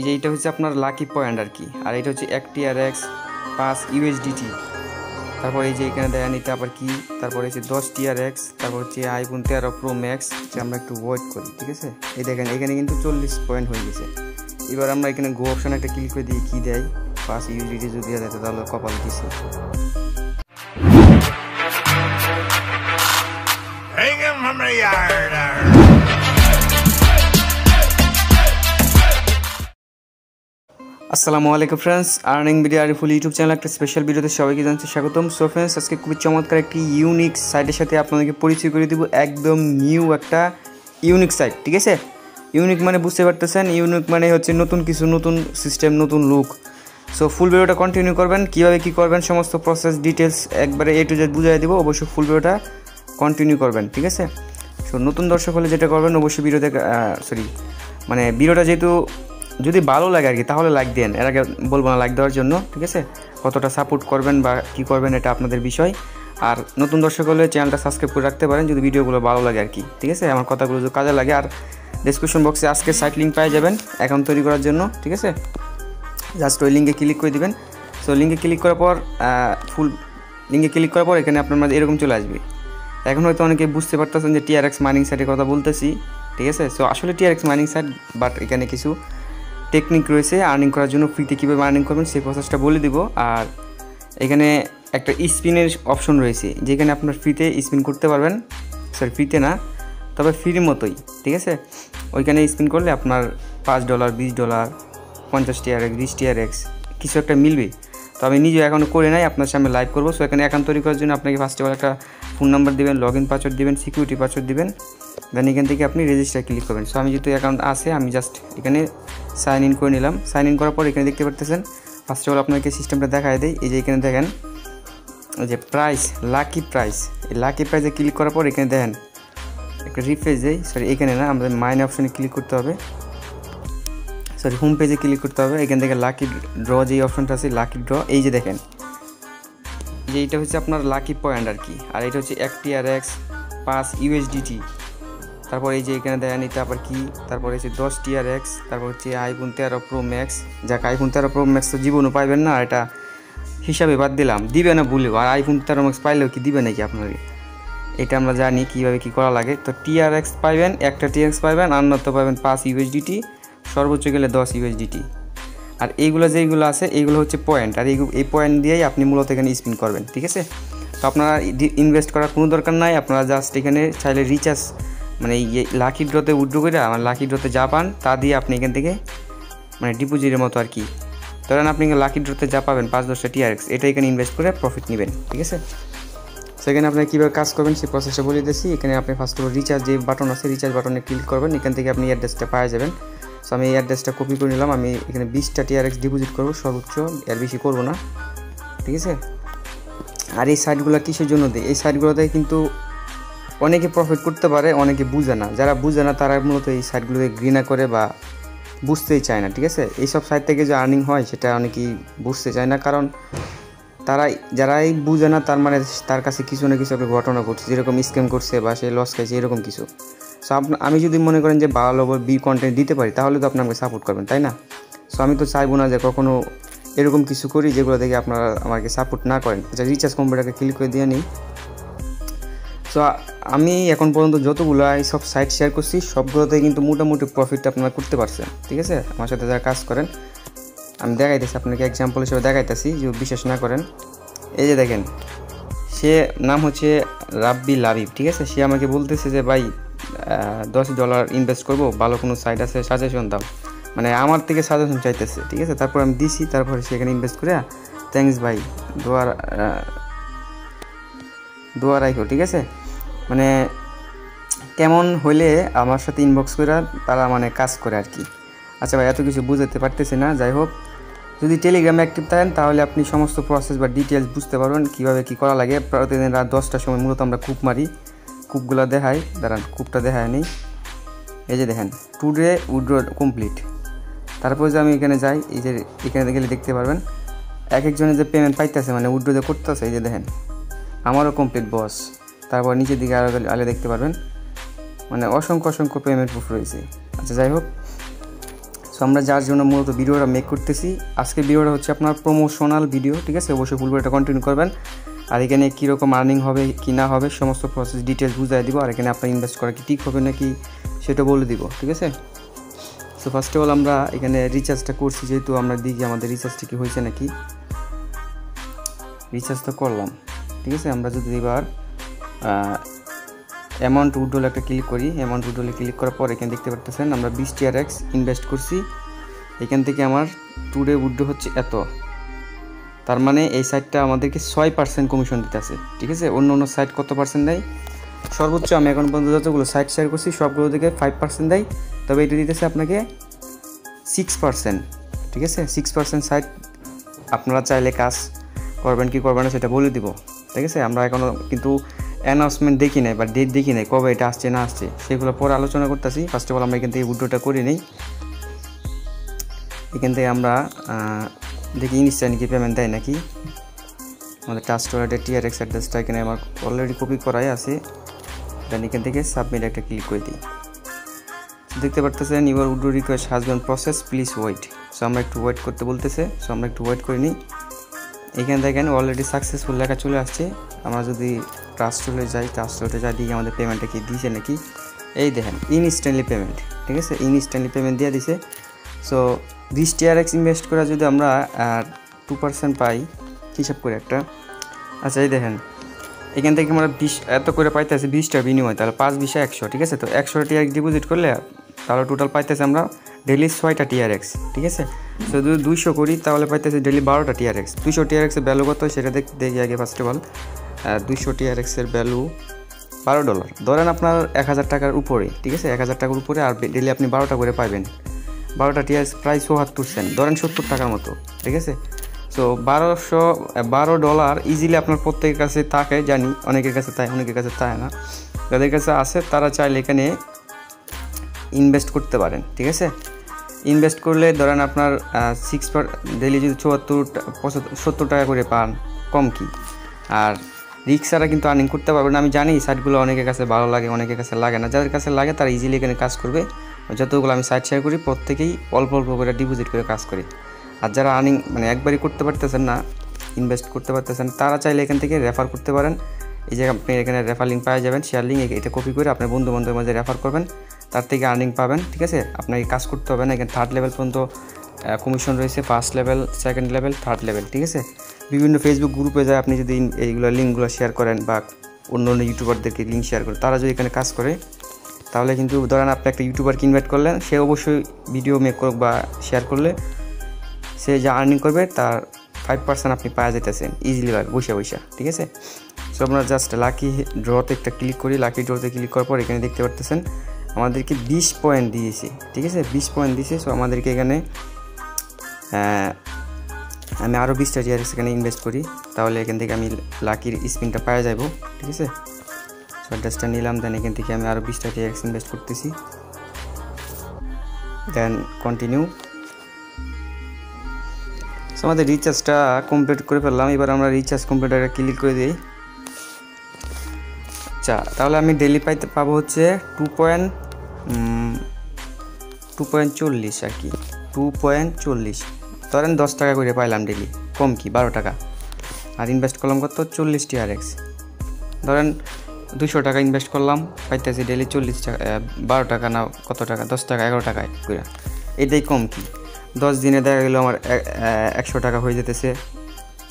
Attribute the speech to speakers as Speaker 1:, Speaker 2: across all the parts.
Speaker 1: যে এইটা হচ্ছে আপনার লাকি পয়েন্ট আর কি। আর এটা হচ্ছে 1 TRX 5 USDT। তারপর এই যে এখানে দেখেন এটা আবার কি, তারপর হচ্ছে 10 TRX, তারপর হচ্ছে iPhone 13 Pro Max। আমরা একটু ওয়েট করি, ঠিক আছে। এই দেখেন এখানে কিন্তু 40 পয়েন্ট হয়ে গেছে। এবার আমরা এখানে গো অপশন একটা ক্লিক করে দিয়ে কি দেয় 5 USDT যদি দেয় তাহলে কপাল দিছে। আসসালামু আলাইকুম friends, earning video Ariful YouTube channel একটা স্পেশাল ভিডিওতে সবাইকে জানাচ্ছি স্বাগতম। সো ফ্রেন্ডস, আজকে খুবই চমৎকার একটি ইউনিক সাইটের সাথে আপনাদেরকে পরিচয় করে দিব। একদম নিউ একটা ইউনিক সাইট, ঠিক আছে। ইউনিক মানে বুঝতে পারতেছেন, ইউনিক মানে হচ্ছে নতুন কিছু, নতুন সিস্টেম, নতুন লুক। সো ফুল ভিডিওটা কন্টিনিউ করবেন, কীভাবে কী করবেন সমস্ত প্রসেস ডিটেলস একবারে A to Z বুঝিয়ে দিব। অবশ্যই ফুল ভিডিওটা কন্টিনিউ করবেন, ঠিক আছে। সো নতুন দর্শক হলে যেটা করবেন, অবশ্যই ভিডিওতে ভিডিওটা যেহেতু যদি ভালো লাগে আর কি তাহলে লাইক দেন। এর আগে বলবো না লাইক দেওয়ার জন্য, ঠিক আছে। কতটা সাপোর্ট করবেন বা কী করবেন এটা আপনাদের বিষয়। আর নতুন দর্শক হলে চ্যানেলটা সাবস্ক্রাইব করে রাখতে পারেন যদি ভিডিওগুলো ভালো লাগে আর কি, ঠিক আছে। আমার কথাগুলো যদি কাজে লাগে। আর ডেসক্রিপশন বক্সে আজকে সাইট লিঙ্ক পেয়ে যাবেন অ্যাকাউন্ট তৈরি করার জন্য, ঠিক আছে। জাস্ট ওই লিঙ্কে ক্লিক করে দিবেন। সো লিঙ্কে ক্লিক করার পর এখানে আপনার মাঝে এরকম চলে আসবে। এখন হয়তো অনেকে বুঝতে পারতেছেন যে TRX মাইনিং সাইটের কথা বলতেছি, ঠিক আছে। সো আসলে TRX মাইনিং সাইট, বাট এখানে কিছু টেকনিক রয়েছে আর্নিং করার জন্য। ফ্রিতে কীভাবে আর্নিং করবেন সেই প্রসেসটা বলে দিব। আর এখানে একটা স্পিনের অপশন রয়েছে, যেখানে আপনার ফ্রিতে স্পিন করতে পারবেন। ফ্রিতে না, তবে ফ্রির মতোই, ঠিক আছে। ওইখানে স্পিন করলে আপনার $5, $20, 50 TRX, 20 TRX কিছু একটা মিলবে। তো আমি নিজে এখনও করে নাই, আপনার সামনে লাইভ করবো। সো এখানে অ্যাকাউন্ট তৈরি করার জন্য আপনাকে ফার্স্ট অফ অল একটা ফোন নাম্বার দেবেন, লগ ইন পাসওয়ার্ড দেবেন, সিকিউরিটি পাসওয়ার্ড দেবেন। দেন এখান থেকে আপনি রেজিস্টার ক্লিক করবেন। সো আমি যেহেতু অ্যাকাউন্ট আছে, আমি জাস্ট এখানে সাইন ইন করে নিলাম। সাইন ইন করার পর এখানে দেখতে পারতেছেন ফার্স্ট অফ অল আপনাকে সিস্টেমটা দেখায় দেয়। এই যে এখানে দেখেন এই যে প্রাইস, লাকি প্রাইস, এই লাকি প্রাইসে ক্লিক করার পর এখানে দেখেন একটা রিফ্রেশ দেয়। এখানে না, আমাদের মাইন অপশনে ক্লিক করতে হবে, হোম পেজে ক্লিক করতে হবে। এখান থেকে লাকি ড্র যে অপশনটা আছে, লাকি ড্র, এই যে দেখেন যে এইটা হচ্ছে আপনার লাকি পয়েন্ট আর কি। আর এটা হচ্ছে 1 TRX 5 USDT। তারপর এই যে এখানে দেখেন এটা আবার কি, তারপর হচ্ছে 10 TRX, তারপর হচ্ছে iPhone 13 Pro Max। যাক, iPhone 13 Pro Max তো জীবনও পাইবেন না, এটা হিসাবে বাদ দিলাম, দিবে না ভুলেও। আর iPhone 13 Max পাইলেও কি দিবে নাকি আপনাকে, এটা আমরা জানি কীভাবে কী করা লাগে। তো TRX পাইবেন, একটা TRX পাইবেন, আর নয়তো পাইবেন 5 USDT, সর্বোচ্চ গেলে 10 USDT। আর এইগুলো যেইগুলো আছে এইগুলো হচ্ছে পয়েন্ট। আর এই পয়েন্ট দিয়েই আপনি মূলত এখানে স্পিন করবেন, ঠিক আছে। তো আপনারা ইনভেস্ট করার কোনো দরকার নাই। আপনারা জাস্ট এখানে চাইলে রিচার্জ মানে এই লাকি ড্রতে উইথড্র করে আমার লাকি ড্রতে যা পান তা দিয়ে আপনি এখান থেকে ডিপোজিটের মতো আর কি। ধরেন আপনি লাকি ড্রতে যা পাবেন 5-10টা TRX, এটা এখানে ইনভেস্ট করে প্রফিট নেবেন, ঠিক আছে। সেখানে আপনি কীভাবে কাজ করবেন সেই প্রসেসটা বলে দিয়েছি। এখানে আপনি ফার্স্ট অফ অল রিচার্জ যে বাটন আছে, রিচার্জ বাটনে ক্লিক করবেন। এখান থেকে আপনি অ্যাড্রেসটা পাওয়া যাবেন। সো আমি এই অ্যাড্রেসটা কপি করে নিলাম। আমি এখানে 20টা TRX ডিপোজিট করবো সর্বোচ্চ, এর বেশি করবো না, ঠিক আছে। আর এই সাইটগুলো কিসের জন্য দেয়, এই সাইটগুলোতে কিন্তু অনেকে প্রফিট করতে পারে, অনেকে বুঝে না। যারা বুঝে না তারা মূলত এই সাইটগুলোকে ঘৃণা করে বা বুঝতেই চায় না, ঠিক আছে। এইসব সাইট থেকে যে আর্নিং হয় সেটা অনেকেই বুঝতে চায় না, কারণ যারাই বুঝে না তার মানে তার কাছে কিছু না কিছু একটা ঘটনা ঘটছে, যেরকম স্ক্যাম করছে বা সে লস খাইছে, এরকম কিছু। সো আমি যদি মনে করেন যে ভালো কন্টেন্ট দিতে পারি তাহলে তো আপনাকে সাপোর্ট করবেন, তাই না। সো আমি তো চাইবো না যে কখনো এরকম কিছু করি যেগুলো দেখে আপনারা আমাকে সাপোর্ট না করেন। আচ্ছা, রিচার্জ কম্পিউটারকে ক্লিক করে দিয়ে নিই। সো আমি এখন পর্যন্ত যতগুলো এইসব সাইট শেয়ার করছি সবগুলোতে কিন্তু মোটামুটি প্রফিটটা আপনারা করতে পারছেন, ঠিক আছে। আমার সাথে যারা কাজ করেন আমি দেখাইতেছি আপনাকে, এক্সাম্পল হিসেবে দেখাইতেছি, যে বিশ্বাস না করেন। এই যে দেখেন, সে নাম হচ্ছে রাব্বি লাবিব, ঠিক আছে। সে আমাকে বলতেছে যে ভাই $10 ইনভেস্ট করবো, ভালো কোনো সাইট আছে সাজেশন দাও, মানে আমার থেকে সাজেশন চাইতেছে, ঠিক আছে। তারপর আমি দিছি, তারপরে সেখানে ইনভেস্ট করে থ্যাঙ্কস ভাই, দোয়া রাখো, ঠিক আছে। মানে কেমন হইলে আমার সাথে ইনবক্স করে তারা মানে কাজ করে আর কি। আচ্ছা ভাই, এত কিছু বুঝাতে পারতেছি না, যাই হোক। যদি টেলিগ্রামে অ্যাক্টিভ থাকেন তাহলে আপনি সমস্ত প্রসেস বা ডিটেলস বুঝতে পারবেন কীভাবে কী করা লাগে। প্রতিদিন রাত 10টার সময় মূলত আমরা কূপ মারি, কূপগুলো দেখাই, দাঁড়ান কূপটা দেখায় নি। এই যে দেখেন টুডে উইথড্র কমপ্লিট। তারপর যে আমি এখানে যাই, এই যে এখানে গেলে দেখতে পারবেন এক একজনের যে পেমেন্ট পাইতেছে, মানে উইথড্র যে করতেছে। এই যে দেখেন আমারও কমপ্লিট বস। তারপর নিচের দিকে আলে দেখতে পারবেন মানে অসংখ্য পেমেন্ট প্রুফ রয়েছে। আচ্ছা, যাই হোক। সো আমরা যার জন্য মূলত ভিডিওটা মেক করতেছি, আজকে ভিডিওটা হচ্ছে আপনার প্রমোশনাল ভিডিও, ঠিক আছে? অবশ্যই ফুল ভিডিওটা কন্টিনিউ করবেন। আর এখানে কীরকম আর্নিং হবে কি না হবে সমস্ত প্রসেস ডিটেলস বুঝাই দিব। আর এখানে আপনার ইনভেস্ট করা কি ঠিক হবে নাকি সেটা বলে দিব, ঠিক আছে? সো ফার্স্ট অফ অল আমরা এখানে রিচার্জটা করছি, যেহেতু আমরা দেখি আমাদের রিচার্জটা কি হয়েছে নাকি। রিচার্জ তো করলাম, ঠিক আছে? আমরা যদি এবার অ্যামাউন্ট উইথড্রল একটা ক্লিক করি, অ্যামাউন্ট উইথড্রলে ক্লিক করার পর এখানে দেখতে পারতেছেন আমরা 20 TRX ইনভেস্ট করছি। এখান থেকে আমার টুডে উইথড্র হচ্ছে এত, তার মানে এই সাইটটা আমাদেরকে 6% কমিশন দিতে আছে, ঠিক আছে? অন্য অন্য সাইট কত পার্সেন্ট দেয়? সর্বোচ্চ আমি এখন পর্যন্ত যতগুলো সাইট শেয়ার করছি সবগুলো থেকে 5% দেয়, তবে এটা দিতেছে আপনাকে 6%, ঠিক আছে? 6% সাইট আপনারা চাইলে কাজ করবেন কি করবেন না সেটা বলে দিব, ঠিক আছে? আমরা এখনও কিন্তু অ্যানাউন্সমেন্ট দেখি নাই বা ডেট দেখি নাই কবে এটা আসছে না আসছে, সেগুলো পরে আলোচনা করতেছি। ফার্স্ট অফ অল আমরা এখান থেকে উইথড্রটা করে নিই। এখান থেকে আমরা দেখি ইনস্ট্যান্ট কি পেমেন্ট দেয় নাকি। আমাদের ট্রাস্ট ওয়ালেটের TRX অ্যাড্রেসটা এখানে আমার অলরেডি কপি করাই আছে। দেন এখান থেকে সাবমিট একটা ক্লিক করে দিই। দেখতে পারতেছেন your withdraw request has been process, please wait. So আমরা একটু ওয়েট করতে বলতেছে, সো আমরা একটু ওয়েট করে নিই। এখানে দেখেন অলরেডি সাকসেসফুল লেখা চলে আসছে। আমরা যদি ট্রাস্ট ওয়ালেটে যাই, ট্রাস্ট ওয়ালেটে যাই দিই আমাদের পেমেন্টটা কি দিয়েছে নাকি। এই দেখেন ইনস্ট্যান্টলি পেমেন্ট, ঠিক আছে? ইনস্ট্যান্টলি পেমেন্ট দিয়ে দিছে। সো 20 TRX ইনভেস্ট করে যদি আমরা 2% পাই হিসাব করে একটা, আচ্ছা এই দেখেন এখান থেকে আমরা 20 এত করে পাইতেছি 20টা বিনিময়, তাহলে 5 20 100, ঠিক আছে? তো 100 TRX ডিপোজিট করলে তাহলে টোটাল পাইতেছে আমরা ডেলি 6টা TRX, ঠিক আছে? সো যদি 200 করি তাহলে পাইতেছি ডেলি 12টা TRX। 200 TRX এর ভ্যালু কত সেটা দেখি আগে। ফার্স্ট অফ অল 200 TRX এর ভ্যালু $12, ধরেন আপনার 1000 টাকার উপরে, ঠিক আছে? 1000 টাকার উপরে, আর ডেলি আপনি 12টা করে পাবেন। 12টা TRX প্রায় 74 সেন্ট, ধরেন 70 টাকার মতো, ঠিক আছে? সো $12 ইজিলি আপনার প্রত্যেকের কাছে থাকে, জানি অনেকের কাছে তাই, অনেকের কাছে তাই না। যাদের কাছে আছে তারা চাইলে এখানে ইনভেস্ট করতে পারেন, ঠিক আছে? ইনভেস্ট করলে ধরেন আপনার ডেলি যদি 70 টাকা করে পান, কম কি? আর রিক্সারা কিন্তু আর্নিং করতে পারবেন। আমি জানি সাইটগুলো অনেকের কাছে ভালো লাগে, অনেকের কাছে লাগে না। যাদের কাছে লাগে তারা ইজিলি এখানে কাজ করবে। যতগুলো আমি সাইট শেয়ার করি প্রত্যেকেই অল্প অল্প করে ডিপোজিট করে কাজ করি। আর যারা আর্নিং মানে একবারই করতে পারতেছেন না, ইনভেস্ট করতে পারতেছেন, তারা চাইলে এখান থেকে রেফার করতে পারেন। এই যে আপনি এখানে রেফার লিঙ্ক পাওয়া যাবেন, শেয়ার লিঙ্ক, এটা কপি করে আপনার বন্ধু বান্ধবের মাঝে রেফার করবেন, তার থেকে আর্নিং পাবেন, ঠিক আছে? আপনাকে কাজ করতে হবে না। এখানে 3rd লেভেল পর্যন্ত কমিশন রয়েছে, 1st level, 2nd level, 3rd level, ঠিক আছে? বিভিন্ন ফেসবুক গ্রুপে যায় আপনি যদি এইগুলো লিঙ্কগুলো শেয়ার করেন বা অন্য অন্য ইউটিউবারদেরকে লিঙ্ক শেয়ার করেন, তারা যদি এখানে কাজ করে তাহলে কিন্তু ধরেন আপনি একটা ইউটিউবারকে ইনভাইট করলেন, সে অবশ্যই ভিডিও মেক করুক বা শেয়ার করলে সে যা আর্নিং করবে তার 5% আপনি পাওয়া যেতেছেন ইজিলি বসে, ঠিক আছে? সো আমরা জাস্ট লাকি ড্রতে একটা ক্লিক করি। লাকি ড্রতে ক্লিক করার পর এখানে দেখতে পারতেছেন আমাদেরকে 20 পয়েন্ট দিয়েছে, ঠিক আছে? 20 পয়েন্ট দিয়েছে। সো আমাদেরকে এখানে আমি আরও 20টা TRX এখানে ইনভেস্ট করি, তাহলে এখান থেকে আমি লাকির স্পিনটা পাওয়া যাব, ঠিক আছে? সো অ্যাড্রেসটা নিলাম, দেন এখান থেকে আমি আরও 20টা TRX ইনভেস্ট করতেছি, দেন কন্টিনিউ। সো আমাদের রিচার্জটা কমপ্লিট করে ফেললাম। এবার আমরা রিচার্জ কমপ্লিটারে ক্লিক করে দিই। আচ্ছা, তাহলে আমি ডেলি পাবো হচ্ছে 2.40 আর কি, 2.40, ধরেন 10 টাকা করে পাইলাম ডেলি, কম কি 12 টাকা। আর ইনভেস্ট করলাম কত 40 TRX, ধরেন 200 টাকা ইনভেস্ট করলাম, পাইতেছি ডেলি 40 টাকা, 12 টাকা না কত টাকা, 10 টাকা 11 টাকায় করে। এটাই কম কি, 10 দিনে দেখা গেলো আমার 100 টাকা হয়ে যেতেছে।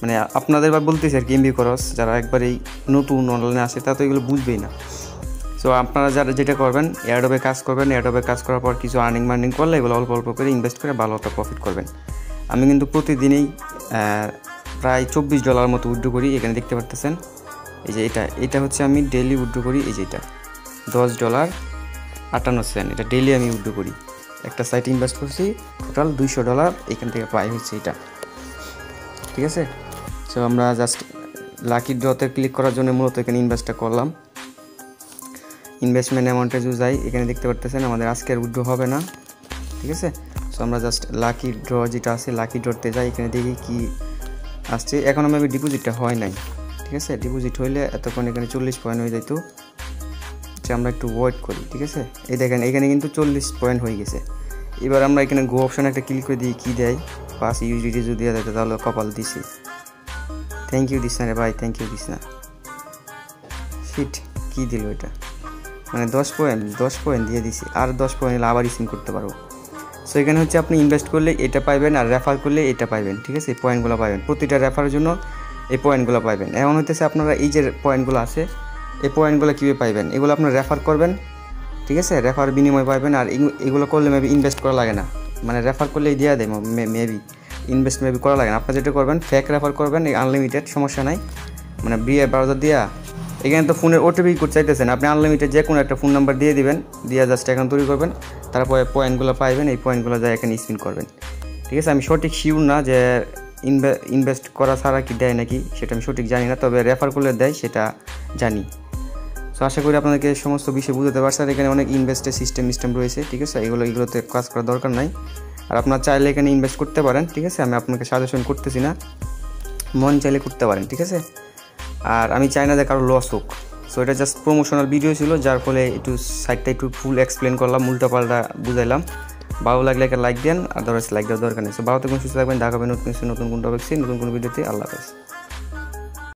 Speaker 1: মানে আপনাদের বা বলতেছে আর কি এমবি খরচ, যারা একবারেই নতুন অনলাইনে আসে তা তো এগুলো বুঝবেই না। সো আপনারা যারা যেটা করবেন, অ্যাডোবে কাজ করবেন, অ্যাডোবে কাজ করার পর কিছু আর্নিং করলে এগুলো অল্প অল্প করে ইনভেস্ট করে ভালো একটা প্রফিট করবেন। আমি কিন্তু প্রতিদিনই প্রায় $24 মতো উইথড্র করি। এখানে দেখতে পারতেছেন এই যে এটা হচ্ছে আমি ডেলি উইথড্র করি। এই যে এটা $10.58, এটা ডেলি আমি উইথড্র করি। একটা সাইট ইনভেস্ট করছি, টোটাল $200 এখান থেকে পাই হচ্ছে এটা, ঠিক আছে? সো আমরা জাস্ট লাকি ড্রতে ক্লিক করার জন্য মূলত এখানে ইনভেস্টটা করলাম। ইনভেস্টমেন্ট অ্যামাউন্টে যদি যাই, এখানে দেখতে পারতেছেন আমাদের আজকের উইথড্র হবে না, ঠিক আছে? সো আমরা জাস্ট লাকি ড্র যেটা আছে লাকি ড্রতে যাই, এখানে দেখি কি আসছে। এখন আমি ডিপোজিটটা হয় নাই, ঠিক আছে? ডিপোজিট হইলে এতক্ষণ এখানে 40 পয়েন্ট হয়ে যাইতো। আচ্ছা, আমরা একটু ওয়েট করি, ঠিক আছে? এই দেখেন এখানে কিন্তু 40 পয়েন্ট হয়ে গেছে। এবার আমরা এখানে গো অপশানে একটা ক্লিক করে দিই, কী দেয় 5 USDT যদি দেয় তাহলে কপাল দিছি। থ্যাংক ইউ দিস না রে ভাই, থ্যাংক ইউ দিস না। শিট, কী দিল এটা, মানে 10 পয়েন্ট দিয়ে দিছি, আর 10 পয়েন্ট আবার স্পিন করতে পারবো। সো এখানে হচ্ছে আপনি ইনভেস্ট করলে এটা পাইবেন, আর রেফার করলে এটা পাইবেন, ঠিক আছে? এই পয়েন্টগুলো পাইবেন, প্রতিটা রেফারের জন্য এই পয়েন্টগুলো পাইবেন। এমন হইতেছে আপনারা এই যে পয়েন্টগুলো আছে, এই পয়েন্টগুলো কীভাবে পাইবেন, এগুলো আপনারা রেফার করবেন, ঠিক আছে? রেফার বিনিময় পাইবেন। আর এগুলো করলে মেবি ইনভেস্ট করা লাগে না, মানে রেফার করলেই দেওয়া দেয় মেবি, ইনভেস্ট মেবি করা লাগে না। আপনারা যেটা করবেন ফেক রেফার করবেন, এই আনলিমিটেড, সমস্যা নাই, মানে ব্রাউজার দিয়া। এখানে তো ফোনের ওটিপি কোড চাইতেছেন, আপনি আনলিমিটেড যে কোনো একটা ফোন নাম্বার দিয়ে দিবেন, দিয়ে জাস্ট অ্যাকাউন্ট তৈরি করবেন, তারপরে পয়েন্টগুলো পাইবেন, এই পয়েন্টগুলো যায় এখানে স্পিন করবেন, ঠিক আছে? আমি সঠিক শিওর না যে ইনভেস্ট করা ছাড়া কি দেয় নাকি, সেটা আমি সঠিক জানি না, তবে রেফার করলে দেয় সেটা জানি। সো আশা করি আপনাদেরকে সমস্ত বিষয় বুঝতে পারছি। আর এখানে অনেক ইনভেস্টের সিস্টেম রয়েছে, ঠিক আছে? এগুলোতে কাজ করার দরকার নাই। আর আপনার চাইলে এখানে ইনভেস্ট করতে পারেন, ঠিক আছে? আমি আপনাকে সাজেশন করতেছি না, মন চাইলে করতে পারেন, ঠিক আছে? আর আমি চাই না যে কারো লস হোক। সো এটা জাস্ট প্রমোশনাল ভিডিও ছিল, যার ফলে একটু সাইটটা একটু ফুল এক্সপ্লেন করলাম, উল্টাপাল্টা বুঝাইলাম। ভালো লাগলে একটা লাইক দেন, আর লাইক দেওয়ার দরকার নেই। সো ভালো থাকবেন, সুস্থ থাকবেন, দেখা হবে নতুন কোনো টপিক, নতুন কোনো ভিডিওতে। আল্লাহ হাফেজ।